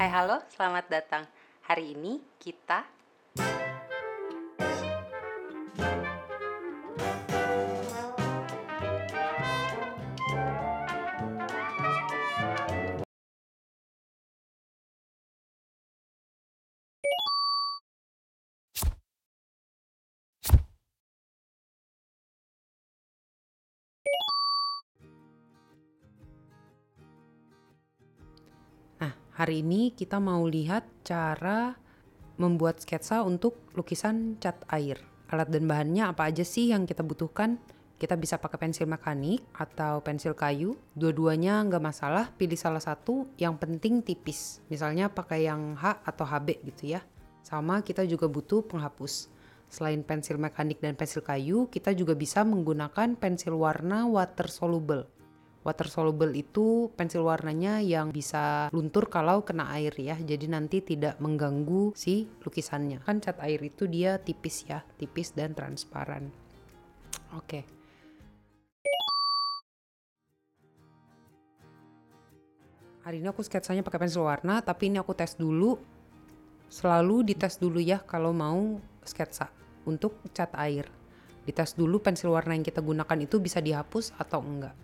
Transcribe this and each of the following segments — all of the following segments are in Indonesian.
Hai halo, selamat datang. Hari ini kita hari ini kita mau lihat cara membuat sketsa untuk lukisan cat air. Alat dan bahannya apa aja sih yang kita butuhkan? Kita bisa pakai pensil mekanik atau pensil kayu. Dua-duanya nggak masalah, pilih salah satu, yang penting tipis. Misalnya pakai yang H atau HB gitu ya. Sama kita juga butuh penghapus. Selain pensil mekanik dan pensil kayu, kita juga bisa menggunakan pensil warna water soluble. Water soluble itu pensil warnanya yang bisa luntur kalau kena air ya, jadi nanti tidak mengganggu si lukisannya. Kan cat air itu dia tipis ya, tipis dan transparan. Oke. Hari ini aku sketsanya pakai pensil warna, tapi ini aku tes dulu. Selalu dites dulu ya kalau mau sketsa untuk cat air. Dites dulu pensil warna yang kita gunakan itu bisa dihapus atau enggak.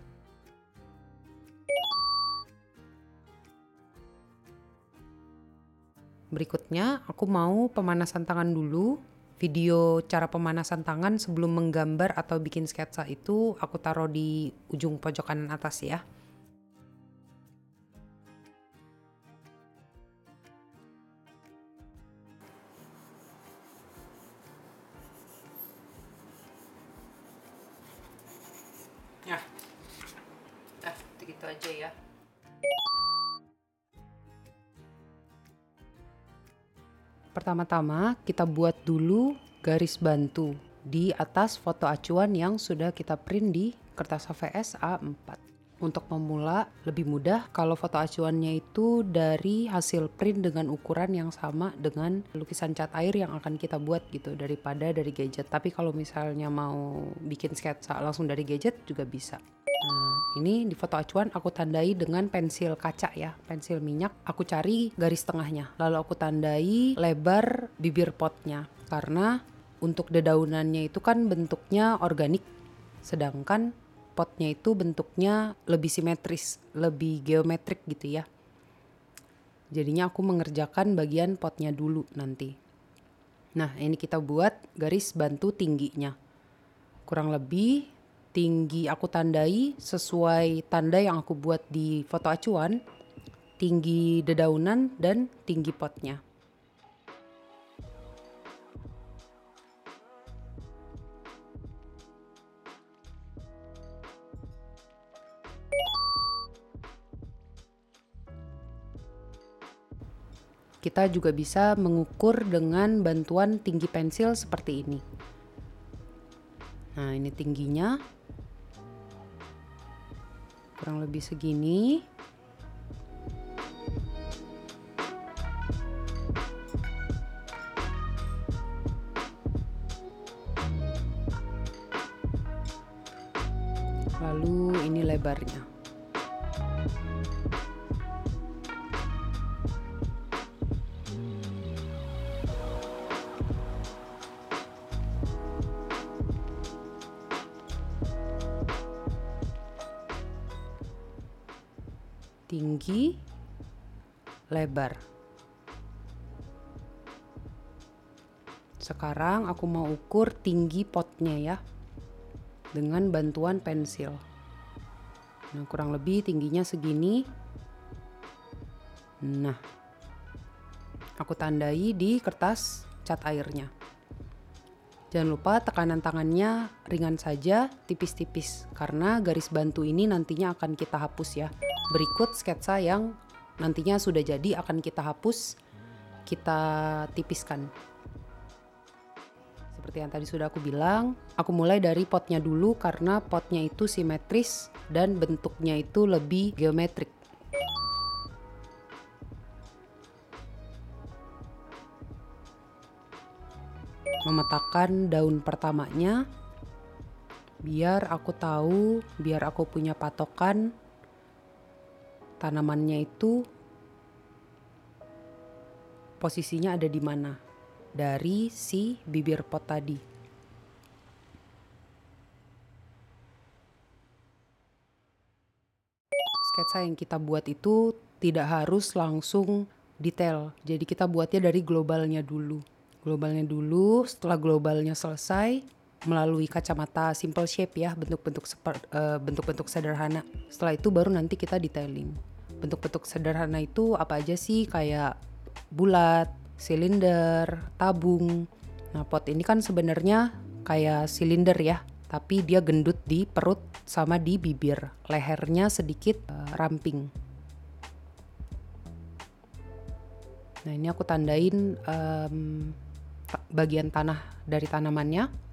Berikutnya aku mau pemanasan tangan dulu. Video cara pemanasan tangan sebelum menggambar atau bikin sketsa itu aku taruh di ujung pojok kanan atas ya. Gitu aja ya. Pertama-tama kita buat dulu garis bantu di atas foto acuan yang sudah kita print di kertas HVS A4. Untuk memula lebih mudah kalau foto acuannya itu dari hasil print dengan ukuran yang sama dengan lukisan cat air yang akan kita buat gitu daripada dari gadget. Tapi kalau misalnya mau bikin sketsa langsung dari gadget juga bisa. Nah, ini di foto acuan aku tandai dengan pensil kaca ya, pensil minyak. Aku cari garis tengahnya, lalu aku tandai lebar bibir potnya. Karena untuk dedaunannya itu kan bentuknya organik, sedangkan potnya itu bentuknya lebih simetris, lebih geometrik gitu ya. Jadinya aku mengerjakan bagian potnya dulu nanti. Nah, ini kita buat garis bantu tingginya. Kurang lebih tinggi aku tandai sesuai tanda yang aku buat di foto acuan, tinggi dedaunan dan tinggi potnya. Kita juga bisa mengukur dengan bantuan tinggi pensil seperti ini. Nah, ini tingginya. Kurang lebih segini. Lalu ini lebarnya. Tinggi, lebar. Sekarang aku mau ukur tinggi potnya ya, dengan bantuan pensil. Nah, kurang lebih tingginya segini. Nah, aku tandai di kertas cat airnya. Jangan lupa tekanan tangannya ringan saja, tipis-tipis, karena garis bantu ini nantinya akan kita hapus ya. Berikut sketsa yang nantinya sudah jadi akan kita hapus, kita tipiskan. Seperti yang tadi sudah aku bilang, aku mulai dari potnya dulu karena potnya itu simetris dan bentuknya itu lebih geometrik. Memetakan daun pertamanya biar aku tahu, biar aku punya patokan tanamannya itu posisinya ada di mana dari si bibir pot tadi. Sketsa yang kita buat itu tidak harus langsung detail. Jadi kita buatnya dari globalnya dulu. Setelah globalnya selesai, melalui kacamata simple shape ya, bentuk-bentuk sederhana. Setelah itu baru nanti kita detailing. Bentuk-bentuk sederhana itu apa aja sih? Kayak bulat, silinder, tabung. Nah, pot ini kan sebenarnya kayak silinder ya, tapi dia gendut di perut sama di bibir. Lehernya sedikit ramping. Nah, ini aku tandain bagian tanah dari tanamannya.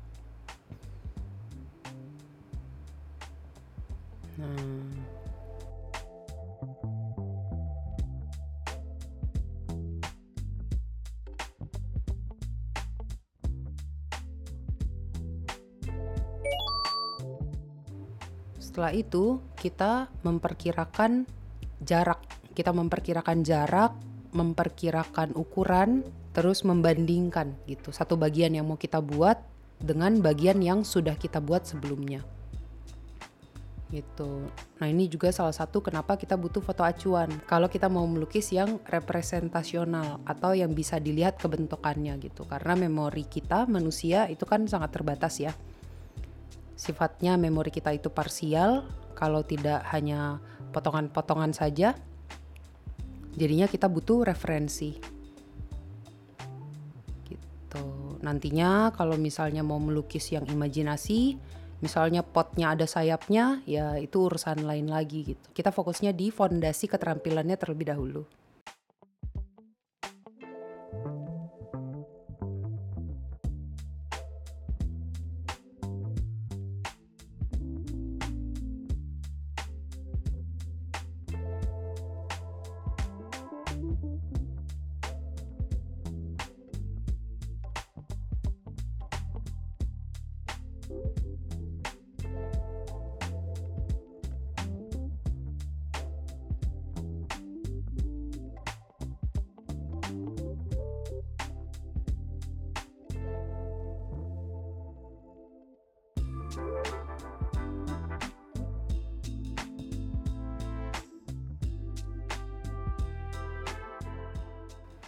Setelah itu kita memperkirakan jarak. Memperkirakan ukuran, terus membandingkan gitu. Satu bagian yang mau kita buat dengan bagian yang sudah kita buat sebelumnya. Gitu. Nah, ini juga salah satu kenapa kita butuh foto acuan. Kalau kita mau melukis yang representasional atau yang bisa dilihat kebentukannya gitu. Karena memori kita manusia itu kan sangat terbatas ya. Sifatnya memori kita itu parsial, kalau tidak hanya potongan-potongan saja. Jadinya kita butuh referensi. Gitu. Nantinya kalau misalnya mau melukis yang imajinasi, misalnya potnya ada sayapnya, ya itu urusan lain lagi gitu. Kita fokusnya di fondasi keterampilannya terlebih dahulu.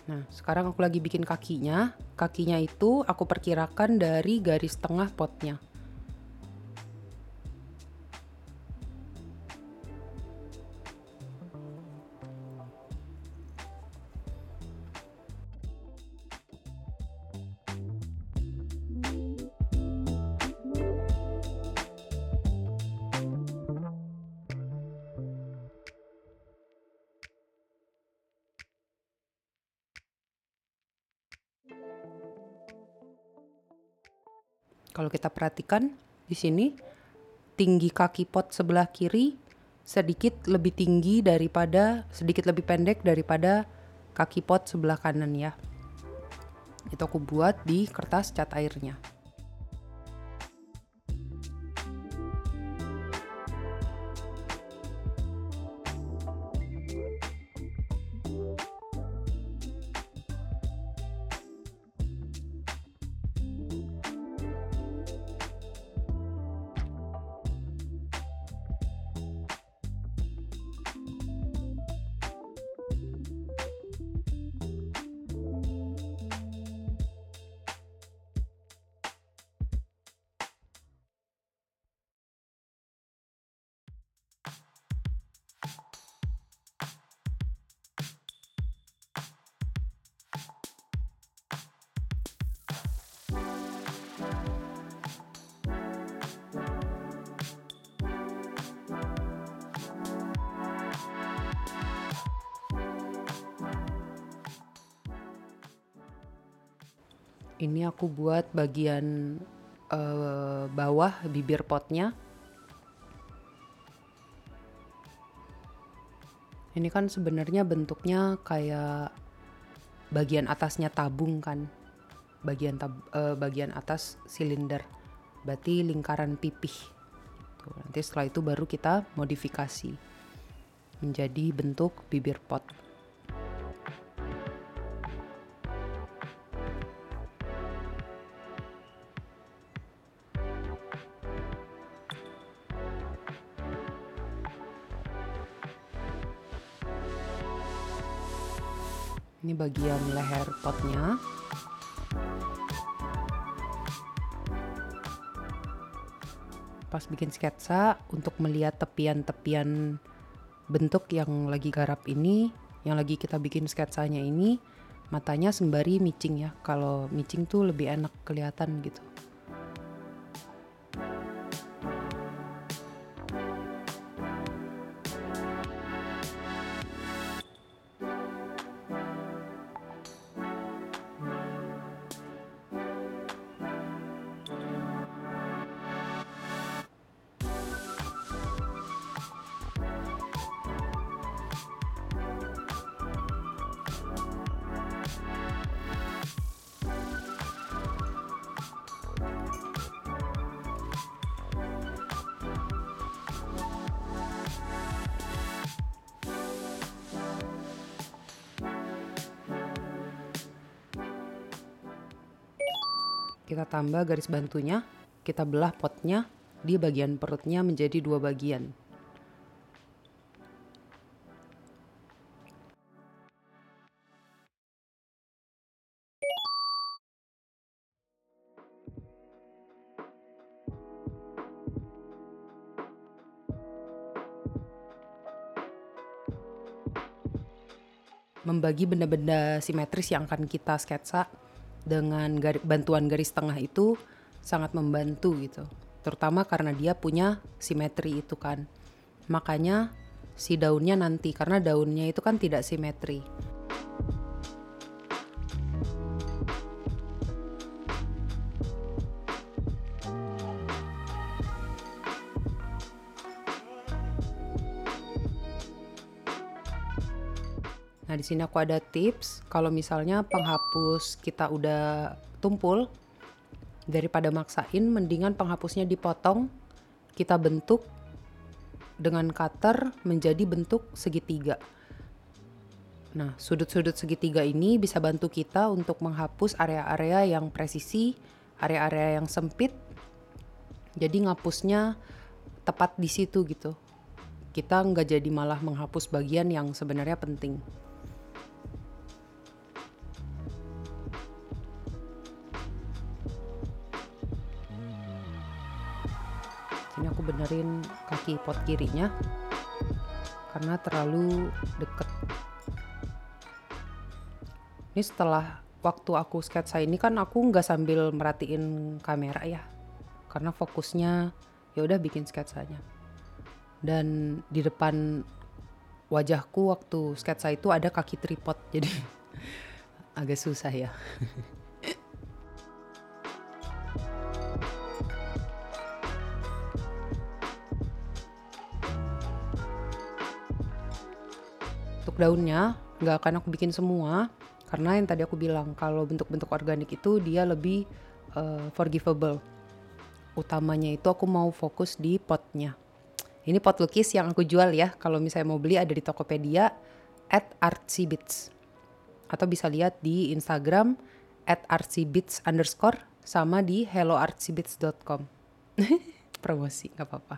Nah, sekarang aku lagi bikin kakinya. Kakinya itu aku perkirakan dari garis tengah potnya. Kalau kita perhatikan di sini, tinggi kaki pot sebelah kiri sedikit lebih pendek daripada kaki pot sebelah kanan ya. Itu aku buat di kertas cat airnya. Ini aku buat bagian bawah bibir potnya. Ini kan sebenarnya bentuknya kayak bagian atasnya tabung kan, bagian atas silinder, berarti lingkaran pipih. Tuh, nanti setelah itu baru kita modifikasi menjadi bentuk bibir pot. Ini bagian leher potnya. Pas bikin sketsa, untuk melihat tepian-tepian bentuk yang lagi garap ini, yang lagi kita bikin sketsanya ini, matanya sembari micing ya. Kalau micing tuh lebih enak kelihatan gitu. Kita tambah garis bantunya, kita belah potnya di bagian perutnya menjadi 2 bagian. Membagi benda-benda simetris yang akan kita sketsa dengan bantuan garis tengah itu sangat membantu gitu. Terutama karena dia punya simetri itu kan. Makanya si daunnya nanti, karena daunnya itu kan tidak simetri. Nah, di sini aku ada tips, kalau misalnya penghapus kita udah tumpul, daripada maksain, mendingan penghapusnya dipotong, kita bentuk dengan cutter menjadi bentuk segitiga. Nah, sudut-sudut segitiga ini bisa bantu kita untuk menghapus area-area yang presisi, area-area yang sempit. Jadi ngapusnya tepat di situ gitu. Kita nggak jadi malah menghapus bagian yang sebenarnya penting. Ini aku benerin kaki pot kirinya karena terlalu deket. Ini setelah waktu aku sketsa ini kan aku nggak sambil merhatiin kamera ya, karena fokusnya ya udah bikin sketsanya. Dan di depan wajahku waktu sketsa itu ada kaki tripod, jadi agak susah ya. Untuk daunnya nggak akan aku bikin semua, karena yang tadi aku bilang kalau bentuk-bentuk organik itu dia lebih forgivable. Utamanya itu aku mau fokus di potnya. Ini pot lukis yang aku jual ya, kalau misalnya mau beli ada di Tokopedia @artsybeats, atau bisa lihat di Instagram @artsybeats_ sama di helloartsybeats.com. Promosi nggak apa-apa.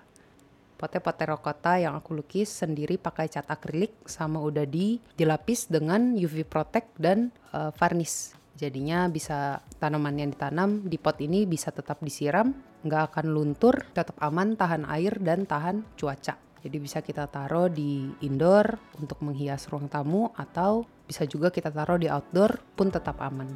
Potnya pot terakota yang aku lukis sendiri pakai cat akrilik, sama udah dilapis dengan UV Protect dan varnish. Jadinya bisa tanaman yang ditanam di pot ini bisa tetap disiram, nggak akan luntur, tetap aman, tahan air dan tahan cuaca. Jadi bisa kita taruh di indoor untuk menghias ruang tamu, atau bisa juga kita taruh di outdoor pun tetap aman.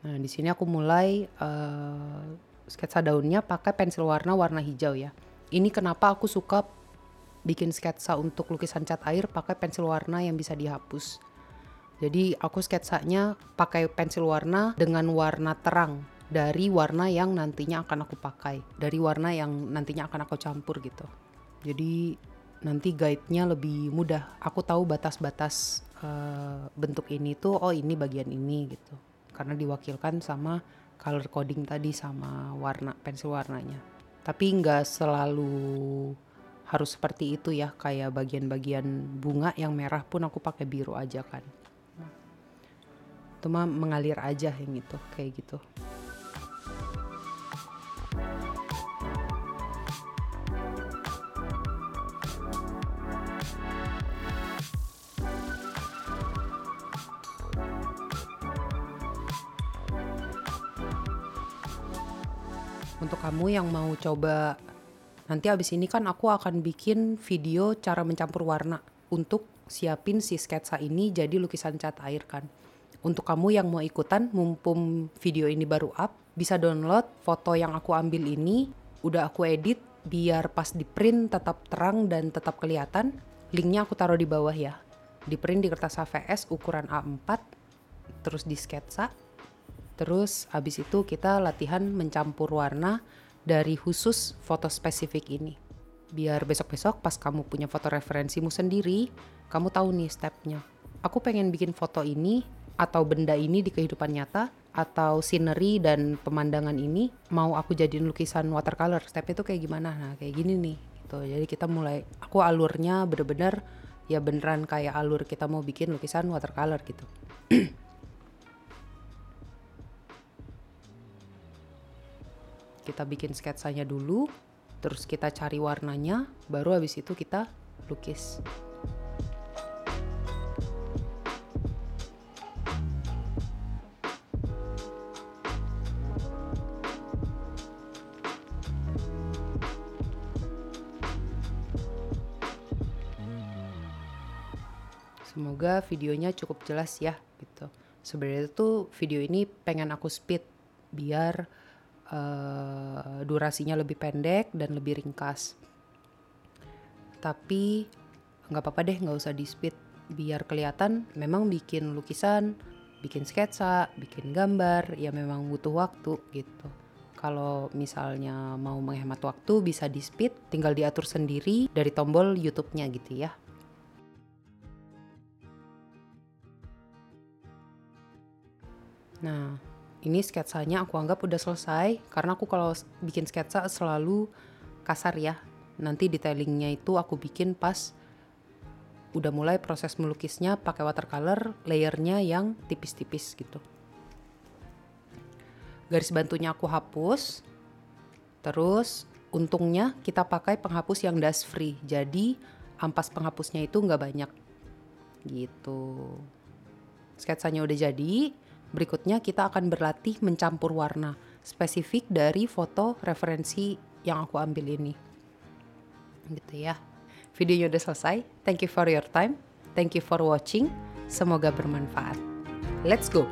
Nah, di sini aku mulai sketsa daunnya pakai pensil warna hijau ya. Ini kenapa aku suka bikin sketsa untuk lukisan cat air pakai pensil warna yang bisa dihapus. Jadi aku sketsanya pakai pensil warna dengan warna terang dari warna yang nantinya akan aku pakai, dari warna yang nantinya akan aku campur gitu. Jadi nanti guide-nya lebih mudah. Aku tahu batas-batas bentuk ini tuh, oh ini bagian ini gitu. Karena diwakilkan sama color coding tadi, sama warna, pensil warnanya. Tapi nggak selalu harus seperti itu ya, kayak bagian-bagian bunga yang merah pun aku pakai biru aja kan. Itu mah mengalir aja yang itu, kayak gitu. Untuk kamu yang mau coba, nanti abis ini kan aku akan bikin video cara mencampur warna untuk siapin si sketsa ini jadi lukisan cat air kan. Untuk kamu yang mau ikutan, mumpung video ini baru up, bisa download foto yang aku ambil ini, udah aku edit biar pas di print tetap terang dan tetap kelihatan. Linknya aku taruh di bawah ya. Di print di kertas HVS ukuran A4, terus di sketsa. Terus habis itu kita latihan mencampur warna dari khusus foto spesifik ini. Biar besok-besok pas kamu punya foto referensimu sendiri, kamu tahu nih stepnya. Aku pengen bikin foto ini atau benda ini di kehidupan nyata, atau scenery dan pemandangan ini mau aku jadiin lukisan watercolor. Stepnya tuh kayak gimana? Nah kayak gini nih gitu. Jadi kita mulai, aku alurnya bener-bener ya beneran kayak alur kita mau bikin lukisan watercolor gitu. Kita bikin sketsanya dulu, terus kita cari warnanya, baru habis itu kita lukis. Semoga videonya cukup jelas ya gitu. Sebenarnya tuh video ini pengen aku speed biar durasinya lebih pendek dan lebih ringkas. Tapi nggak apa-apa deh, nggak usah di speed, biar kelihatan memang bikin lukisan, bikin sketsa, bikin gambar ya memang butuh waktu gitu. Kalau misalnya mau menghemat waktu bisa di speed, tinggal diatur sendiri dari tombol YouTube-nya gitu ya. Nah, ini sketsanya aku anggap udah selesai, karena aku kalau bikin sketsa selalu kasar ya. Nanti detailingnya itu aku bikin pas udah mulai proses melukisnya pakai watercolor, layernya yang tipis-tipis gitu. Garis bantunya aku hapus, terus untungnya kita pakai penghapus yang dust free, jadi ampas penghapusnya itu nggak banyak gitu. Sketsanya udah jadi. Berikutnya kita akan berlatih mencampur warna spesifik dari foto referensi yang aku ambil ini. Gitu ya. Videonya udah selesai. Thank you for your time. Thank you for watching. Semoga bermanfaat. Let's go!